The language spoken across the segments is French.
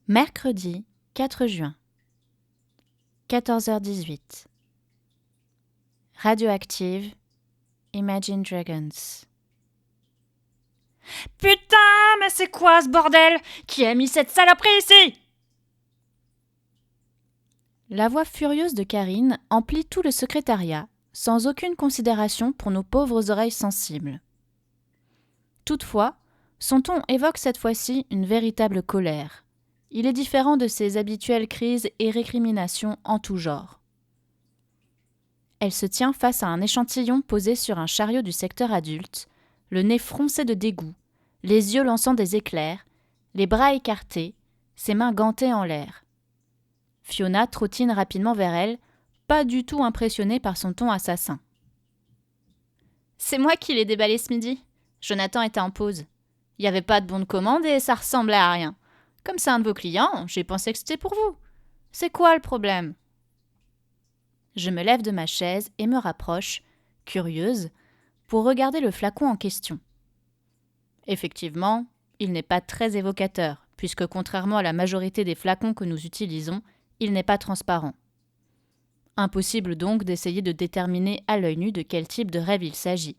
Mercredi 4 juin, 14h18. Radioactive, Imagine Dragons. Putain, mais c'est quoi ce bordel? Qui a mis cette saloperie ici? La voix furieuse de Karine emplit tout le secrétariat, sans aucune considération pour nos pauvres oreilles sensibles. Toutefois, son ton évoque cette fois-ci une véritable colère. Il est différent de ses habituelles crises et récriminations en tout genre. Elle se tient face à un échantillon posé sur un chariot du secteur adulte, le nez froncé de dégoût, les yeux lançant des éclairs, les bras écartés, ses mains gantées en l'air. Fiona trottine rapidement vers elle, pas du tout impressionnée par son ton assassin. « C'est moi qui l'ai déballé ce midi. Jonathan était en pause. Il n'y avait pas de bon de commande et ça ressemblait à rien. Comme c'est un de vos clients, j'ai pensé que c'était pour vous. C'est quoi le problème ?» Je me lève de ma chaise et me rapproche, curieuse, pour regarder le flacon en question. Effectivement, il n'est pas très évocateur, puisque contrairement à la majorité des flacons que nous utilisons, il n'est pas transparent. Impossible donc d'essayer de déterminer à l'œil nu de quel type de rêve il s'agit.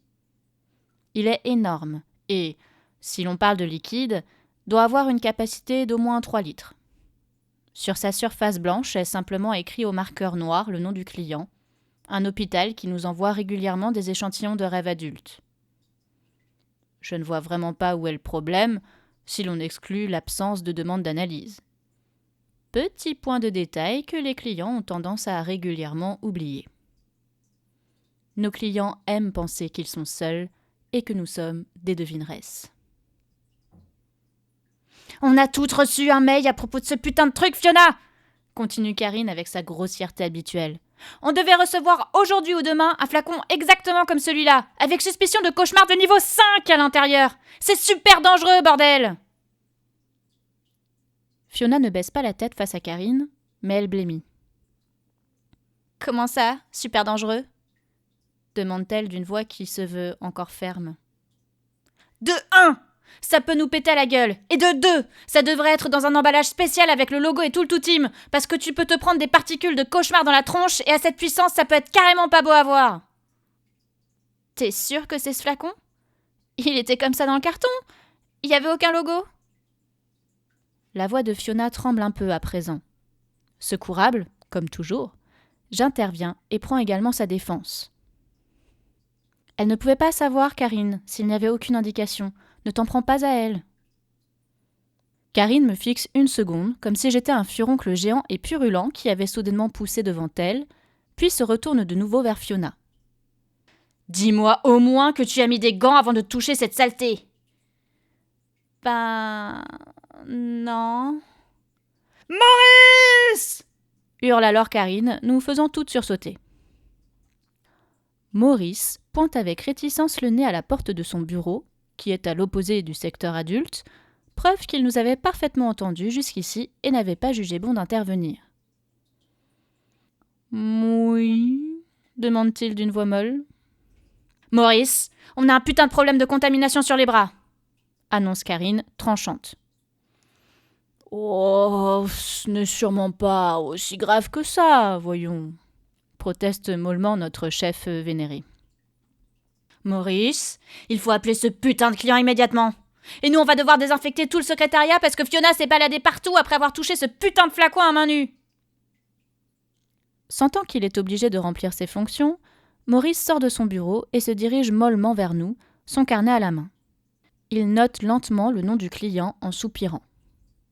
Il est énorme et, si l'on parle de liquide, doit avoir une capacité d'au moins 3 litres. Sur sa surface blanche est simplement écrit au marqueur noir le nom du client, un hôpital qui nous envoie régulièrement des échantillons de rêves adultes. Je ne vois vraiment pas où est le problème, si l'on exclut l'absence de demande d'analyse. Petit point de détail que les clients ont tendance à régulièrement oublier. Nos clients aiment penser qu'ils sont seuls et que nous sommes des devineresses. « On a toutes reçu un mail à propos de ce putain de truc, Fiona !» continue Karine avec sa grossièreté habituelle. « On devait recevoir aujourd'hui ou demain un flacon exactement comme celui-là, avec suspicion de cauchemar de niveau 5 à l'intérieur. C'est super dangereux, bordel !» Fiona ne baisse pas la tête face à Karine, mais elle blêmit. « Comment ça, super dangereux ?» demande-t-elle d'une voix qui se veut encore ferme. « De 1 ! Ça peut nous péter à la gueule. Et de 2, ça devrait être dans un emballage spécial avec le logo et tout le tout-team, parce que tu peux te prendre des particules de cauchemar dans la tronche et à cette puissance, ça peut être carrément pas beau à voir. » T'es sûr que c'est ce flacon ? Il était comme ça dans le carton ? Il n'y avait aucun logo ? La voix de Fiona tremble un peu à présent. Secourable, comme toujours, j'interviens et prends également sa défense. Elle ne pouvait pas savoir, Karine, s'il n'y avait aucune indication. Ne t'en prends pas à elle. Karine me fixe 1 seconde, comme si j'étais un furoncle géant et purulent qui avait soudainement poussé devant elle, puis se retourne de nouveau vers Fiona. « Dis-moi au moins que tu as mis des gants avant de toucher cette saleté !»« Ben... non... » « Maurice !» hurle alors Karine, nous faisant toutes sursauter. Maurice pointe avec réticence le nez à la porte de son bureau, qui est à l'opposé du secteur adulte, preuve qu'il nous avait parfaitement entendus jusqu'ici et n'avait pas jugé bon d'intervenir. « Oui ?» demande-t-il d'une voix molle. « Maurice, on a un putain de problème de contamination sur les bras !» annonce Karine, tranchante. « Oh, ce n'est sûrement pas aussi grave que ça, voyons !» proteste mollement notre chef vénéré. « Maurice, il faut appeler ce putain de client immédiatement. Et nous, on va devoir désinfecter tout le secrétariat parce que Fiona s'est baladée partout après avoir touché ce putain de flacon à main nue. » Sentant qu'il est obligé de remplir ses fonctions, Maurice sort de son bureau et se dirige mollement vers nous, son carnet à la main. Il note lentement le nom du client en soupirant.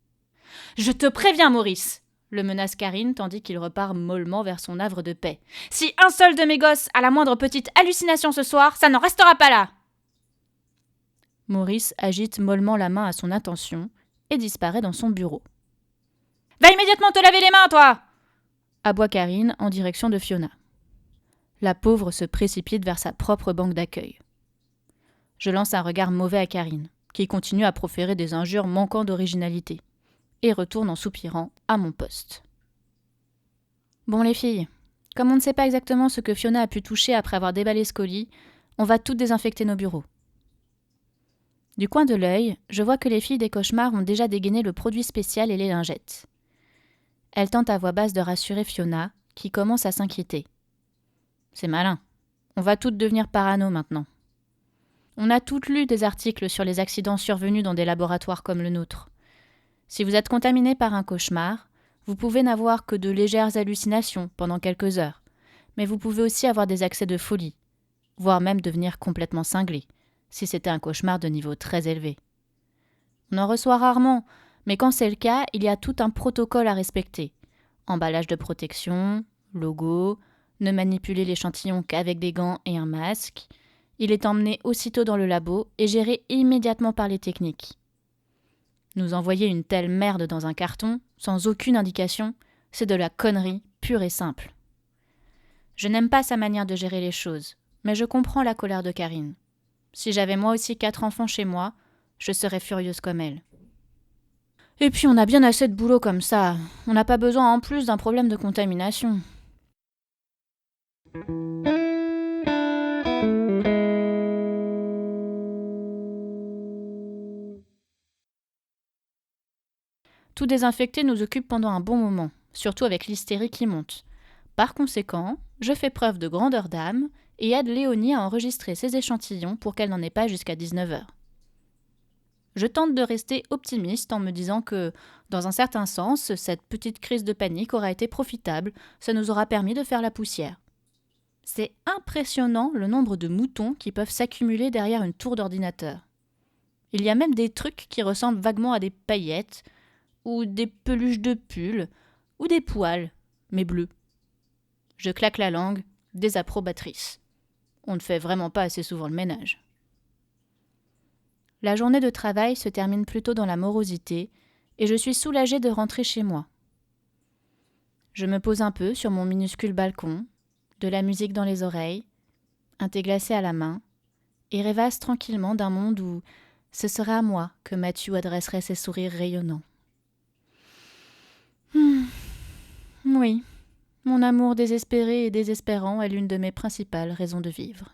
« Je te préviens, Maurice !» le menace Karine tandis qu'il repart mollement vers son havre de paix. « Si un seul de mes gosses a la moindre petite hallucination ce soir, ça n'en restera pas là !» Maurice agite mollement la main à son intention et disparaît dans son bureau. « Va immédiatement te laver les mains, toi !» aboie Karine en direction de Fiona. La pauvre se précipite vers sa propre banque d'accueil. Je lance un regard mauvais à Karine, qui continue à proférer des injures manquant d'originalité, et retourne en soupirant à mon poste. Bon les filles, comme on ne sait pas exactement ce que Fiona a pu toucher après avoir déballé ce colis, on va toutes désinfecter nos bureaux. Du coin de l'œil, je vois que les filles des cauchemars ont déjà dégainé le produit spécial et les lingettes. Elles tentent à voix basse de rassurer Fiona, qui commence à s'inquiéter. C'est malin. On va toutes devenir parano maintenant. On a toutes lu des articles sur les accidents survenus dans des laboratoires comme le nôtre. Si vous êtes contaminé par un cauchemar, vous pouvez n'avoir que de légères hallucinations pendant quelques heures, mais vous pouvez aussi avoir des accès de folie, voire même devenir complètement cinglé, si c'était un cauchemar de niveau très élevé. On en reçoit rarement, mais quand c'est le cas, il y a tout un protocole à respecter. Emballage de protection, logo, ne manipuler l'échantillon qu'avec des gants et un masque. Il est emmené aussitôt dans le labo et géré immédiatement par les techniques. Nous envoyer une telle merde dans un carton, sans aucune indication, c'est de la connerie pure et simple. Je n'aime pas sa manière de gérer les choses, mais je comprends la colère de Karine. Si j'avais moi aussi 4 enfants chez moi, je serais furieuse comme elle. Et puis on a bien assez de boulot comme ça, on n'a pas besoin en plus d'un problème de contamination. Tout désinfecter nous occupe pendant un bon moment, surtout avec l'hystérie qui monte. Par conséquent, je fais preuve de grandeur d'âme et aide Léonie à enregistrer ses échantillons pour qu'elle n'en ait pas jusqu'à 19h. Je tente de rester optimiste en me disant que, dans un certain sens, cette petite crise de panique aura été profitable, ça nous aura permis de faire la poussière. C'est impressionnant le nombre de moutons qui peuvent s'accumuler derrière une tour d'ordinateur. Il y a même des trucs qui ressemblent vaguement à des paillettes, ou des peluches de pull, ou des poils, mais bleus. Je claque la langue, désapprobatrice. On ne fait vraiment pas assez souvent le ménage. La journée de travail se termine plutôt dans la morosité et je suis soulagée de rentrer chez moi. Je me pose un peu sur mon minuscule balcon, de la musique dans les oreilles, un thé glacé à la main, et rêvasse tranquillement d'un monde où ce serait à moi que Mathieu adresserait ses sourires rayonnants. Oui, mon amour désespéré et désespérant est l'une de mes principales raisons de vivre.